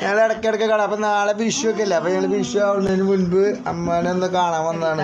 ഞങ്ങൾ ഇടയ്ക്കിടയ്ക്ക് കാണാം. അപ്പൊ നാളെ വിഷു ഒക്കെ അല്ലേ, അപ്പൊ ഞങ്ങൾ വിഷു ആവുന്നതിന് മുൻപ് അമ്മാനെ ഒന്ന് കാണാൻ വന്നതാണ്.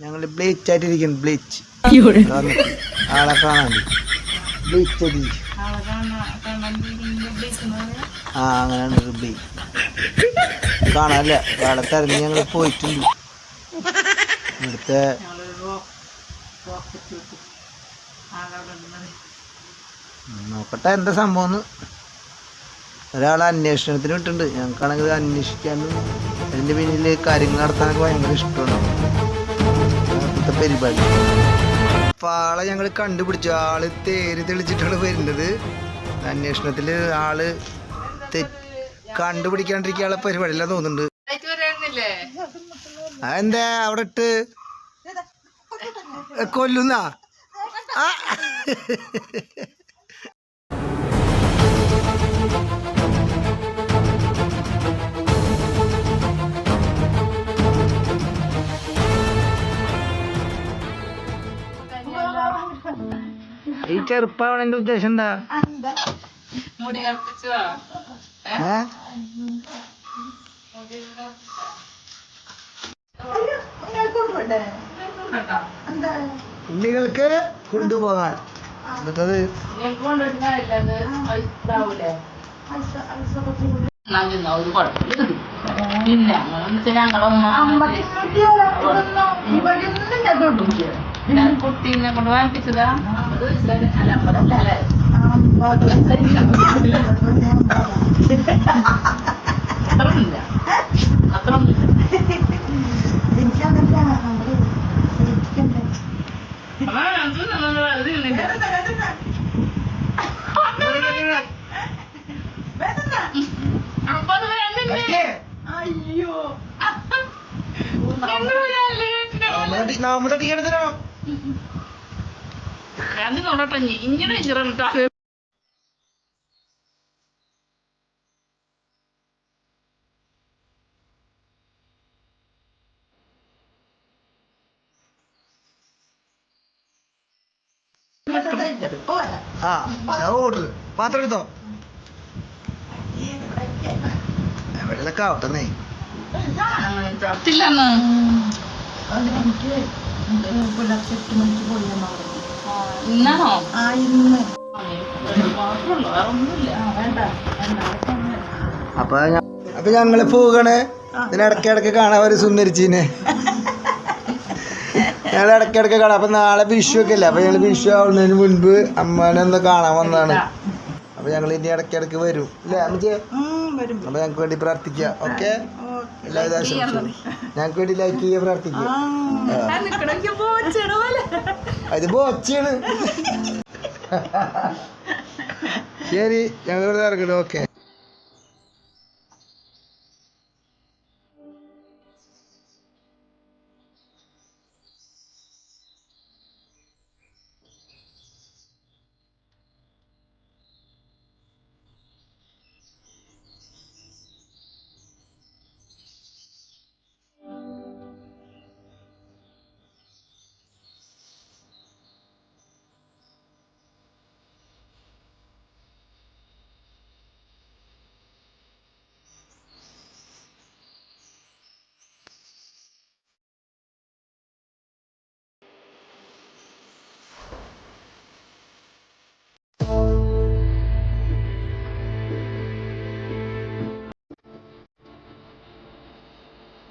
ഞങ്ങള് ബ്ലീച്ച് ആയിട്ടിരിക്കുന്നു. ബ്ലീച്ച് ആളെ കാണാൻ ബ്ലീച്ച് അങ്ങനെയാണ് ബ്ലീച്ച് കാണാല്ലേ. ആളെ തെരഞ്ഞ് ഞങ്ങൾ പോയിട്ടുണ്ട്. ഇവിടുത്തെ നോക്കട്ടെ എന്താ സംഭവം. ഒരാളെ അന്വേഷണത്തിന് വിട്ടിട്ടുണ്ട്. ഞങ്ങൾക്കാണെങ്കിൽ അന്വേഷിക്കാനും അതിൻ്റെ പിന്നിൽ കാര്യങ്ങൾ നടത്താനൊക്കെ ഭയങ്കര ഇഷ്ടമാണ്. പരിപാടി അപ്പൊ ആളെ ഞങ്ങൾ കണ്ടുപിടിച്ചു. ആള് തേര് തെളിച്ചിട്ടാണ് വരുന്നത്. അന്വേഷണത്തില് ആള് കണ്ടുപിടിക്കാണ്ടിരിക്കാനുള്ള പരിപാടിയില്ല തോന്നുന്നുണ്ട്. അതെന്താ അവിടെ ഇട്ട് കൊല്ലുന്ന ഈ ചെറുപ്പാവണന്റെ ഉദ്ദേശം എന്താ? ഉണ്ണികൾക്ക് കൊണ്ടുപോകാൻ എന്നിട്ടത് കുട്ടീനെ കൊണ്ട് വാങ്ങിപ്പിച്ചതാ. അയ്യോ നോടട്ടെ ഇങ്ങനെ പാത്രം എടുത്തോ. എവിടെയൊക്കെ ആവട്ടെ. ചത്തില്ലെന്ന് ഇന്നാണോ? അപ്പൊ ഞങ്ങള് പോകണേ. ഇതിനിടയ്ക്കിടയ്ക്ക് കാണാൻ ഒരു സുന്ദരിച്ചീനെ ഞങ്ങൾ ഇടയ്ക്കിടയ്ക്ക് കാണാം. അപ്പൊ നാളെ വിഷു ഒക്കെ അല്ലേ, അപ്പൊ ഞങ്ങള് വിഷു ആവുന്നതിന് മുൻപ് അമ്മാനെ ഒന്ന് കാണാൻ വന്നതാണ്. അപ്പൊ ഞങ്ങൾ ഇനി ഇടയ്ക്കിടയ്ക്ക് വരും അല്ലേ അമ്മച്ചേ? അപ്പൊ ഞങ്ങൾക്ക് വേണ്ടി പ്രാർത്ഥിക്കുക. ഓക്കെ, എല്ലാവിധ ആശംസകളും. ഞങ്ങൾക്ക് വേണ്ടി ലൈക്ക് ചെയ്യുക, പ്രാർത്ഥിക്കുക. അത് ബോച്ചാണ്. ശരി, ഞങ്ങൾ ഇറങ്ങണം. ഓക്കെ.